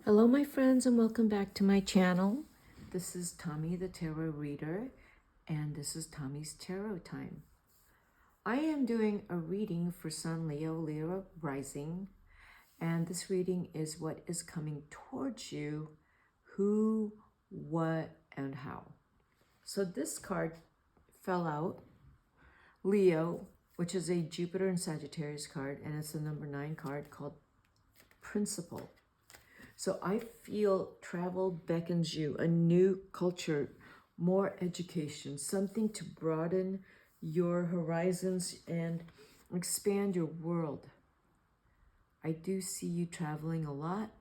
Hello my friends and welcome back to my channel. This is Tommy the Tarot Reader and this is Tommy's Tarot Time. I am doing a reading for Sun Leo, Leo Rising, and this reading is what is coming towards you, who, what, and how. So this card fell out, Leo, which is a Jupiter and Sagittarius card, and it's the number 9 card called Principle. So I feel travel beckons you, a new culture, more education, something to broaden your horizons and expand your world. I do see you traveling a lot,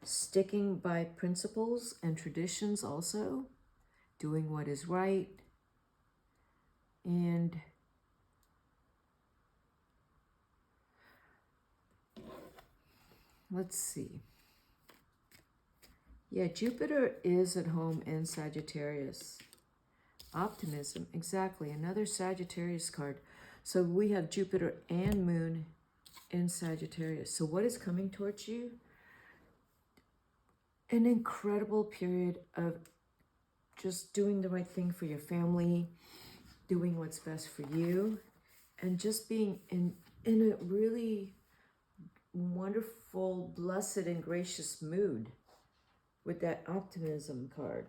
sticking by principles and traditions also, doing what is right, and let's see. Yeah, Jupiter is at home in Sagittarius. Optimism, exactly. Another Sagittarius card. So we have Jupiter and Moon in Sagittarius. So what is coming towards you? An incredible period of just doing the right thing for your family, doing what's best for you, and just being in a really wonderful, blessed, and gracious mood with that optimism card.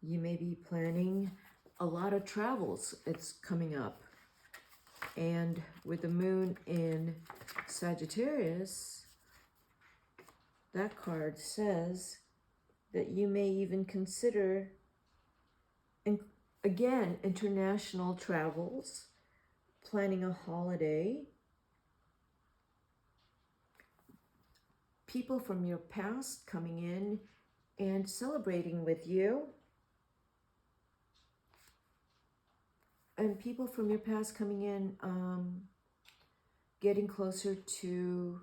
You may be planning a lot of travels. It's coming up. And with the moon in Sagittarius, that card says that you may even consider, again, international travels, planning a holiday, people from your past coming in and celebrating with you, and people from your past coming in, getting closer to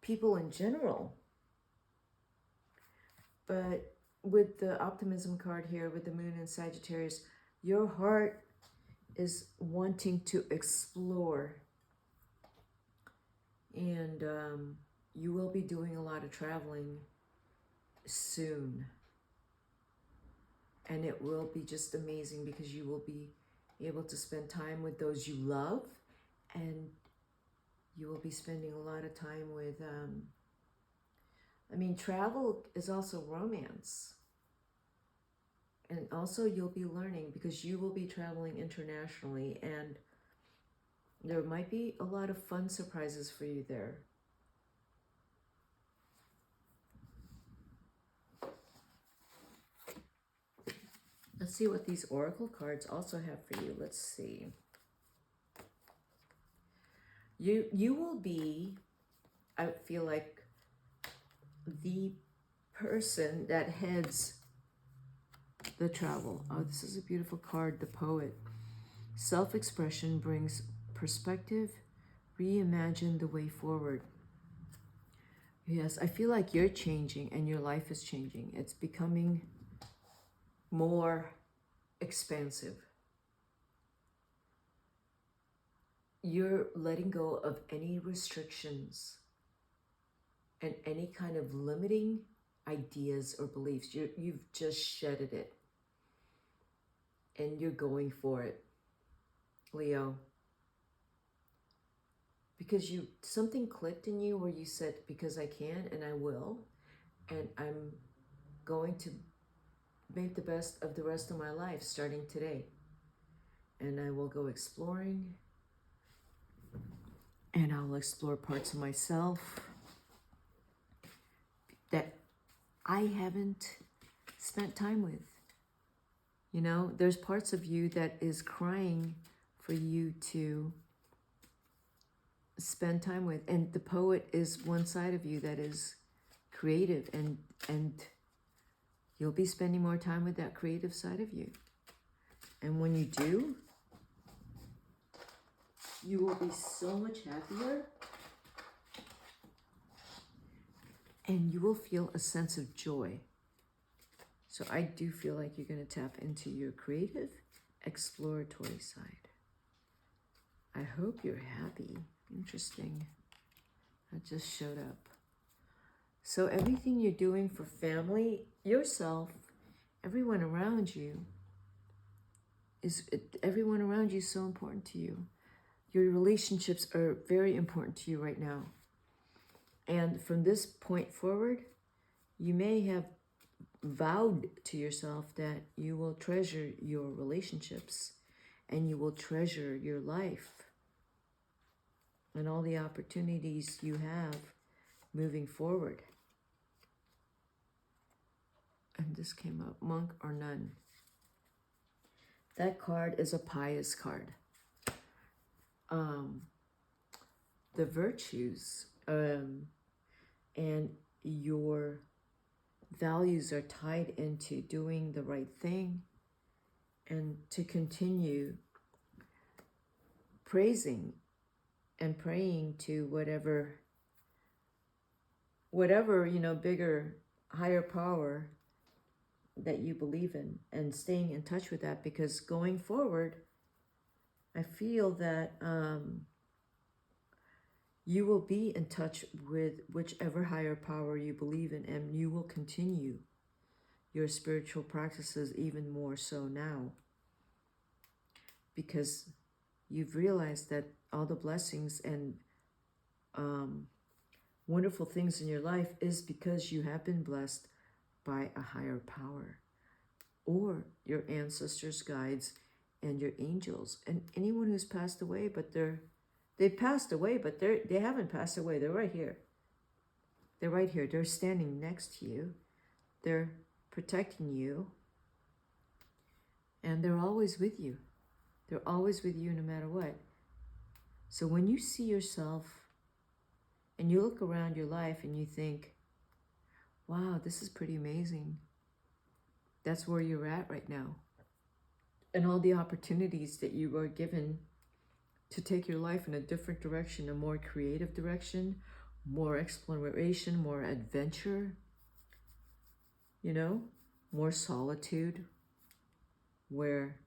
people in general. But with the optimism card here, with the moon in Sagittarius, your heart is wanting to explore. And you will be doing a lot of traveling soon. And it will be just amazing because you will be able to spend time with those you love, and you will be spending a lot of time with, travel is also romance. And also you'll be learning because you will be traveling internationally, and there might be a lot of fun surprises for you there. Let's see what these oracle cards also have for you. Let's see. You will be, I feel like, the person that heads the travel. Oh, this is a beautiful card, the Poet. Self-expression brings perspective. Reimagine the way forward. Yes, I feel like you're changing and your life is changing. It's becoming more expansive. You're letting go of any restrictions and any kind of limiting ideas or beliefs. You've just shedded it. And you're going for it, Leo. Because something clicked in you where you said, because I can and I will, and I'm going to make the best of the rest of my life starting today. And I will go exploring, and I'll explore parts of myself that I haven't spent time with. You know, there's parts of you that is crying for you to spend time with. And the Poet is one side of you that is creative, and you'll be spending more time with that creative side of you. And when you do, you will be so much happier, and you will feel a sense of joy. So I do feel like you're going to tap into your creative, exploratory side. I hope you're happy. Interesting. That just showed up. So everything you're doing for family, yourself, everyone around you, everyone around you is so important to you. Your relationships are very important to you right now. And from this point forward, you may have vowed to yourself that you will treasure your relationships and you will treasure your life and all the opportunities you have moving forward. And this came up, monk or nun. That card is a pious card. The virtues and your values are tied into doing the right thing and to continue praising and praying to whatever, bigger, higher power that you believe in, and staying in touch with that, because going forward, I feel that you will be in touch with whichever higher power you believe in, and you will continue your spiritual practices even more so now, because you've realized that all the blessings and wonderful things in your life is because you have been blessed by a higher power, or your ancestors, guides, and your angels, and anyone who's passed away, but they passed away, but they haven't passed away. They're right here. They're right here. They're standing next to you. They're protecting you, and they're always with you. They're always with you no matter what. So when you see yourself and you look around your life and you think, wow, this is pretty amazing. That's where you're at right now. And all the opportunities that you are given to take your life in a different direction, a more creative direction, more exploration, more adventure, more solitude, where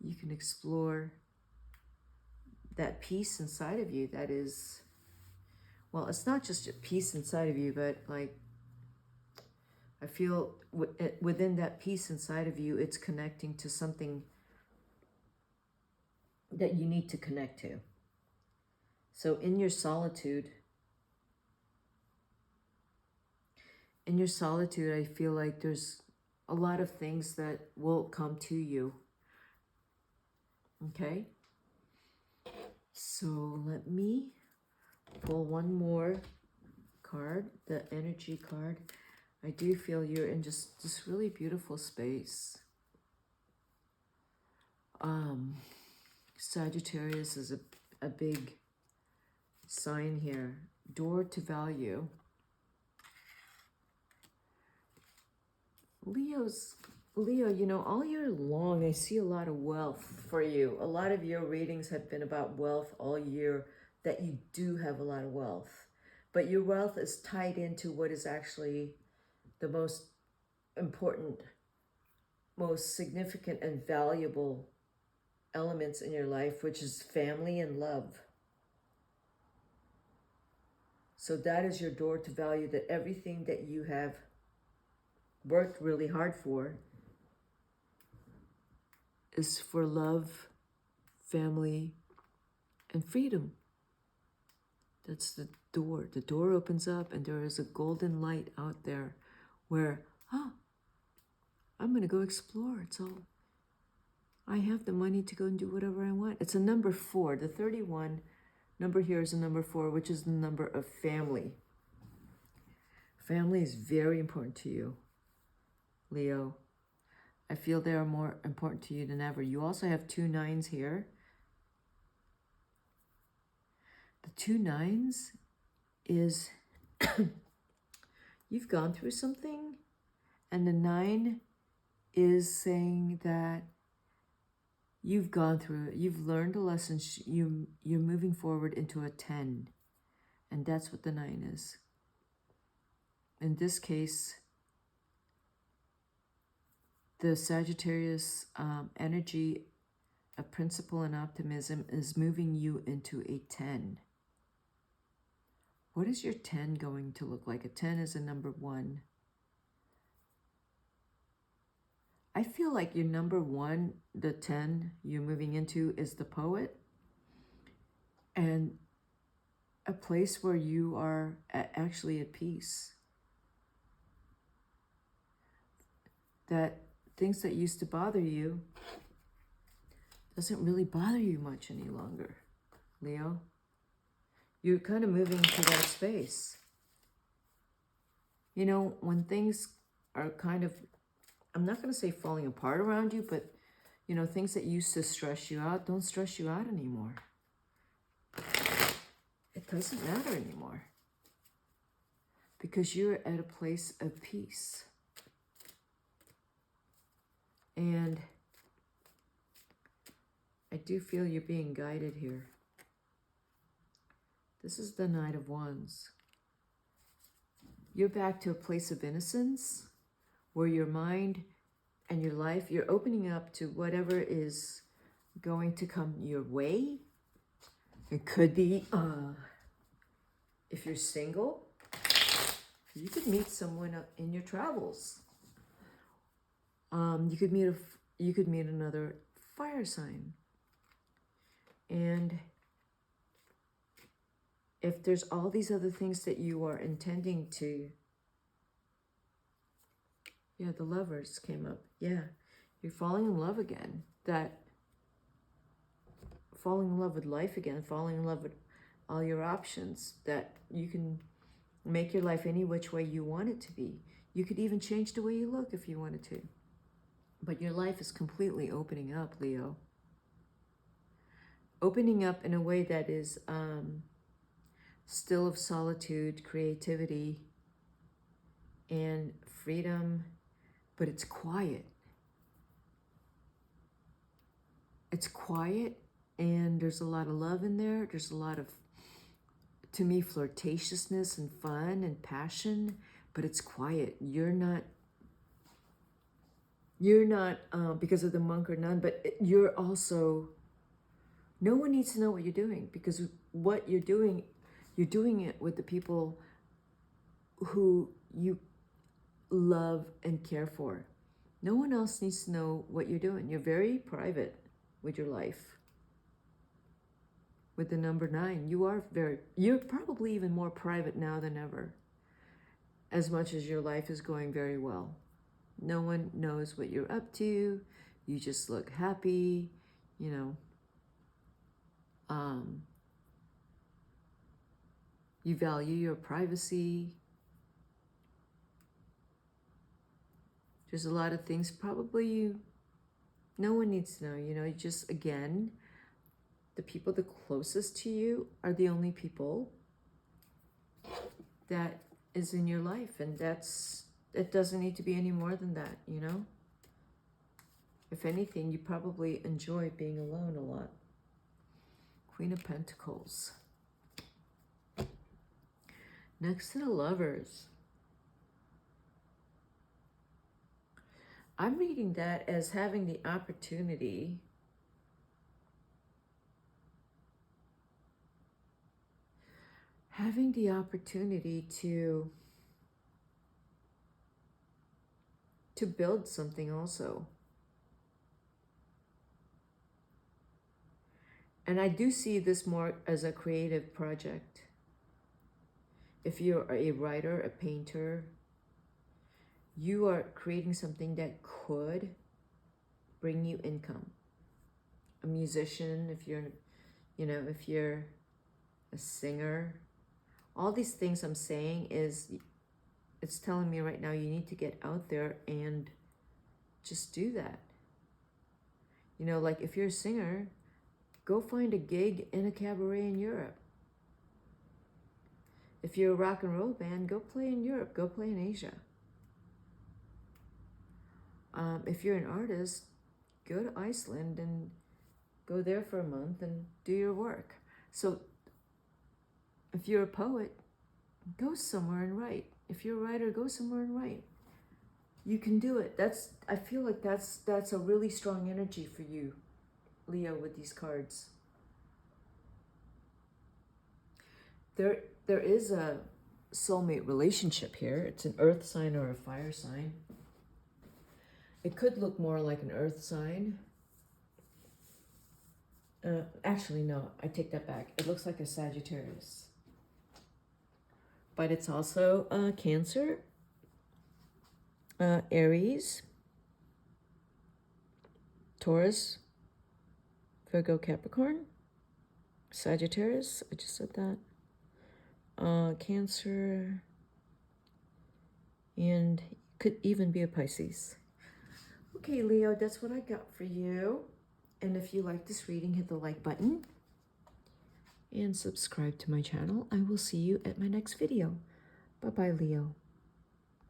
you can explore that peace inside of you that is, well, it's not just a peace inside of you, but like, I feel within that peace inside of you, it's connecting to something that you need to connect to. So in your solitude, I feel like there's a lot of things that will come to you. Okay? So let me pull one more card, the energy card. I do feel you're in just this really beautiful space. Sagittarius is a big sign here. Door to value. Leo, all year long, I see a lot of wealth for you. A lot of your readings have been about wealth all year, that you do have a lot of wealth. But your wealth is tied into what is actually the most important, most significant and valuable elements in your life, which is family and love. So that is your door to value, that everything that you have worked really hard for is for love, family, and freedom. That's the door. The door opens up and there is a golden light out there where, I'm going to go explore. It's all, I have the money to go and do whatever I want. It's a number 4. The 31 number here is a number 4, which is the number of family. Family is very important to you, Leo. I feel they are more important to you than ever. You also have 2 9s here. The 2 9s is you've gone through something, and the 9 is saying that you've gone through it. You've learned a lesson. You're moving forward into a 10, and that's what the 9 is. In this case, the Sagittarius energy of principle and optimism is moving you into a 10. What is your 10 going to look like? A 10 is a number 1. I feel like your number 1, the 10 you're moving into, is the poet. And a place where you are actually at peace. That things that used to bother you doesn't really bother you much any longer, Leo. You're kind of moving to that space. You know, when things are kind of, I'm not going to say falling apart around you, but, you know, things that used to stress you out don't stress you out anymore. It doesn't matter anymore. Because you're at a place of peace. And I do feel you're being guided here. This is the Knight of Wands. You're back to a place of innocence where your mind and your life, you're opening up to whatever is going to come your way. It could be, if you're single, you could meet someone in your travels. You could meet another fire sign. And if there's all these other things that you are intending to, yeah, the Lovers came up. Yeah, you're falling in love again. Falling in love with life again, falling in love with all your options, that you can make your life any which way you want it to be. You could even change the way you look if you wanted to. But your life is completely opening up, Leo. Opening up in a way that is still of solitude, creativity, and freedom, but it's quiet. It's quiet, and there's a lot of love in there. There's a lot of, to me, flirtatiousness and fun and passion, but it's quiet. You're not because of the monk or nun, but you're also, no one needs to know what you're doing, because what you're doing it with the people who you love and care for. No one else needs to know what you're doing. You're very private with your life. With the number 9, you're probably even more private now than ever, as much as your life is going very well. No one knows what you're up to. You just look happy, you know. You value your privacy. There's a lot of things probably no one needs to know, you know. You just, again, the people the closest to you are the only people that is in your life, and it doesn't need to be any more than that, you know. If anything, you probably enjoy being alone a lot. Queen of Pentacles. Next to the Lovers. I'm reading that as having the opportunity to build something also. And I do see this more as a creative project. If you're a writer, a painter, you are creating something that could bring you income. A musician, if you're a singer, all these things I'm saying it's telling me right now you need to get out there and just do that. You know, like if you're a singer, go find a gig in a cabaret in Europe. If you're a rock and roll band, go play in Europe, go play in Asia. If you're an artist, go to Iceland and go there for a month and do your work. So if you're a poet, go somewhere and write. If you're a writer, go somewhere and write. You can do it. I feel like that's a really strong energy for you, Leo, with these cards. There is a soulmate relationship here. It's an earth sign or a fire sign. It could look more like an earth sign. Actually, no, I take that back. It looks like a Sagittarius. But it's also Cancer, Aries, Taurus, Virgo, Capricorn, Sagittarius, I just said that, Cancer, and could even be a Pisces. Okay, Leo, that's what I got for you. And if you like this reading, hit the like button and subscribe to my channel. I will see you at my next video. Bye-bye, Leo.